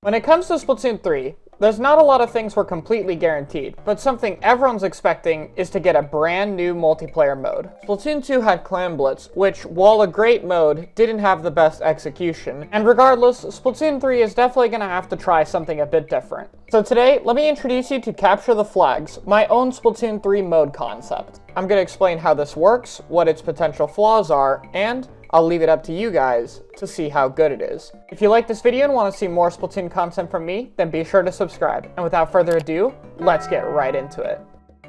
When it comes to Splatoon 3, there's not a lot of things we're completely guaranteed, but something everyone's expecting is to get a brand new multiplayer mode. Splatoon 2 had Clan Blitz, which, while a great mode, didn't have the best execution, and regardless, Splatoon 3 is definitely going to have to try something a bit different. So today, let me introduce you to Capture the Flags, my own Splatoon 3 mode concept. I'm going to explain how this works, what its potential flaws are, and I'll leave it up to you guys to see how good it is. If you like this video and want to see more Splatoon content from me, then be sure to subscribe. And without further ado, let's get right into it.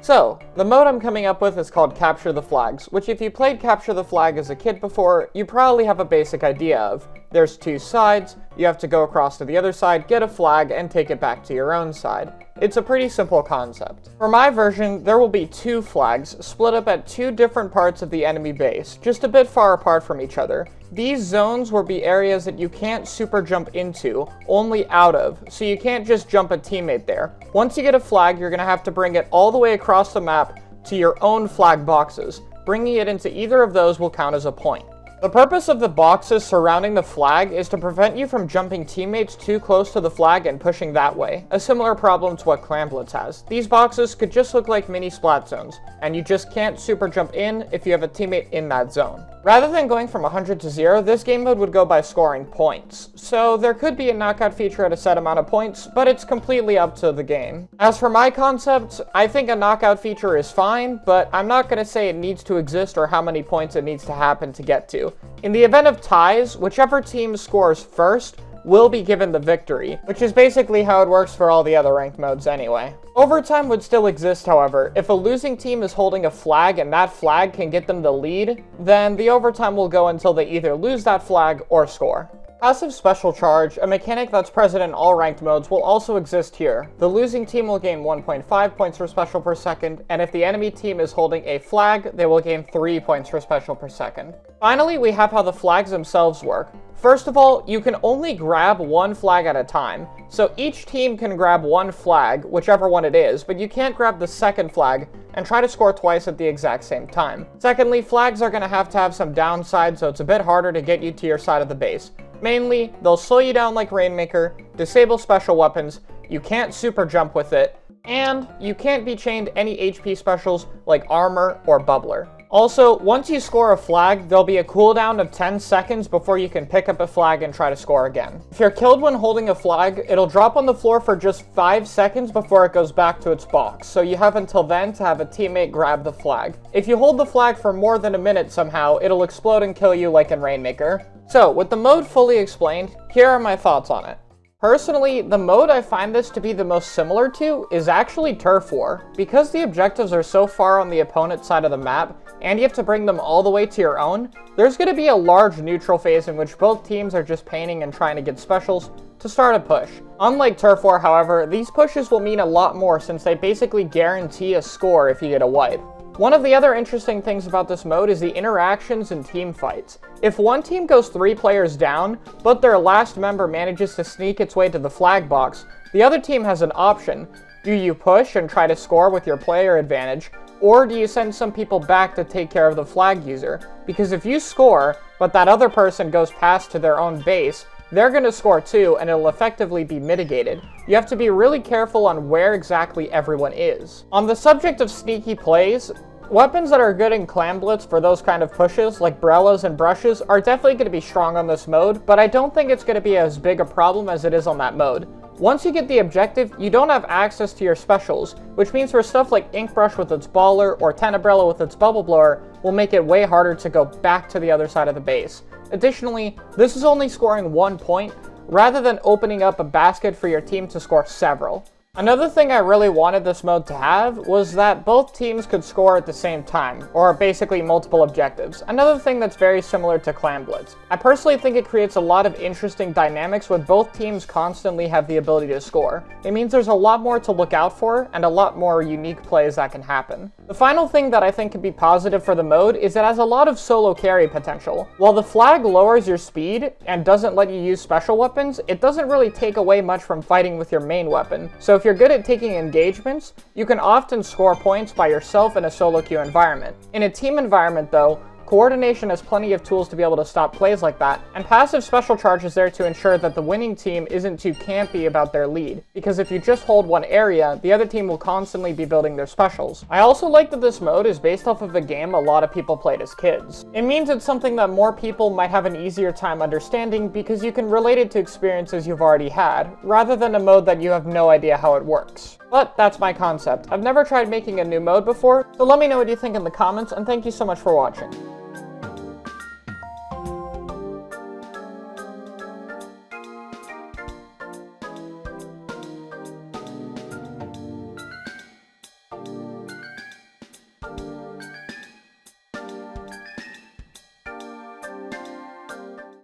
So, the mode I'm coming up with is called Capture the Flags, which if you played Capture the Flag as a kid before, you probably have a basic idea of. There's two sides, you have to go across to the other side, get a flag, and take it back to your own side. It's a pretty simple concept. For my version, there will be two flags, split up at two different parts of the enemy base, just a bit far apart from each other. These zones will be areas that you can't super jump into, only out of, so you can't just jump a teammate there. Once you get a flag, you're going to have to bring it all the way across the map to your own flag boxes. Bringing it into either of those will count as a point. The purpose of the boxes surrounding the flag is to prevent you from jumping teammates too close to the flag and pushing that way, a similar problem to what Clan Blitz has. These boxes could just look like mini splat zones, and you just can't super jump in if you have a teammate in that zone. Rather than going from 100 to 0, this game mode would go by scoring points, so there could be a knockout feature at a set amount of points, but it's completely up to the game. As for my concept, I think a knockout feature is fine, but I'm not going to say it needs to exist or how many points it needs to happen to get to. In the event of ties, whichever team scores first will be given the victory, which is basically how it works for all the other ranked modes anyway. Overtime would still exist, however. If a losing team is holding a flag and that flag can get them the lead, then the overtime will go until they either lose that flag or score. Passive Special Charge, a mechanic that's present in all ranked modes, will also exist here. The losing team will gain 1.5 points for special per second, and if the enemy team is holding a flag, they will gain 3 points for special per second. Finally, we have how the flags themselves work. First of all, you can only grab one flag at a time, so each team can grab one flag, whichever one it is, but you can't grab the second flag and try to score twice at the exact same time. Secondly, flags are going to have some downside, so it's a bit harder to get you to your side of the base. Mainly, they'll slow you down like Rainmaker, disable special weapons, you can't super jump with it, and you can't be chained any HP specials like Armor or Bubbler. Also, once you score a flag, there'll be a cooldown of 10 seconds before you can pick up a flag and try to score again. If you're killed when holding a flag, it'll drop on the floor for just 5 seconds before it goes back to its box, so you have until then to have a teammate grab the flag. If you hold the flag for more than a minute somehow, it'll explode and kill you like in Rainmaker. So, with the mode fully explained, here are my thoughts on it. Personally, the mode I find this to be the most similar to is actually Turf War. Because the objectives are so far on the opponent's side of the map, and you have to bring them all the way to your own, there's going to be a large neutral phase in which both teams are just painting and trying to get specials to start a push. Unlike Turf War, however, these pushes will mean a lot more since they basically guarantee a score if you get a wipe. One of the other interesting things about this mode is the interactions and team fights. If one team goes 3 players down, but their last member manages to sneak its way to the flag box, the other team has an option. Do you push and try to score with your player advantage, or do you send some people back to take care of the flag user? Because if you score, but that other person goes past to their own base, they're going to score too, and it'll effectively be mitigated. You have to be really careful on where exactly everyone is. On the subject of sneaky plays, weapons that are good in Clan Blitz for those kind of pushes, like Brellas and Brushes, are definitely going to be strong on this mode, but I don't think it's going to be as big a problem as it is on that mode. Once you get the objective, you don't have access to your specials, which means for stuff like Ink Brush with its Baller or Tenebrella with its Bubble Blower will make it way harder to go back to the other side of the base. Additionally, this is only scoring 1 point, rather than opening up a basket for your team to score several. Another thing I really wanted this mode to have was that both teams could score at the same time, or basically multiple objectives. Another thing that's very similar to Clan Blitz. I personally think it creates a lot of interesting dynamics when both teams constantly have the ability to score. It means there's a lot more to look out for, and a lot more unique plays that can happen. The final thing that I think could be positive for the mode is it has a lot of solo carry potential. While the flag lowers your speed and doesn't let you use special weapons, it doesn't really take away much from fighting with your main weapon. So if you're good at taking engagements, you can often score points by yourself in a solo queue environment. In a team environment though, Coordination has plenty of tools to be able to stop plays like that, and Passive Special Charge is there to ensure that the winning team isn't too campy about their lead, because if you just hold one area, the other team will constantly be building their specials. I also like that this mode is based off of a game a lot of people played as kids. It means it's something that more people might have an easier time understanding because you can relate it to experiences you've already had, rather than a mode that you have no idea how it works. But that's my concept. I've never tried making a new mode before, so let me know what you think in the comments, and thank you so much for watching.